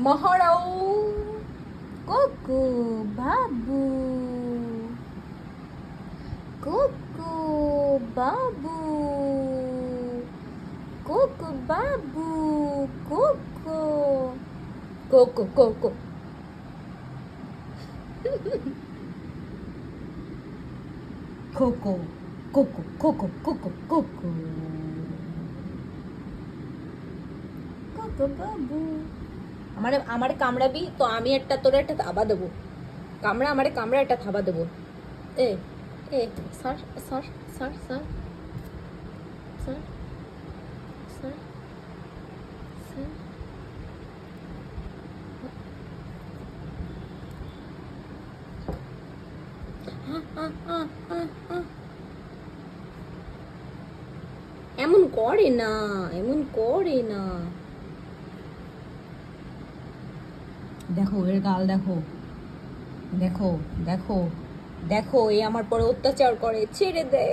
মহড়াও cocoa বাবু, cocoa বাবু, cocoa বাবু, cocoa cocoa cocoa cocoa cocoa cocoa cocoa cocoa cocoa বাবু। আমারে আমারে কামড়াবি তো আমি একটা তোরে একটা থাবা দেবো। আমারে কামড়া একটা থাবা দেবো। এ এ সর সর সর সর সর সর সর। এমন করে না, এমন করে না। দেখো এর গাল দেখো, দেখো দেখো দেখো, এ আমার পরে অত্যাচার করে, ছেড়ে দে।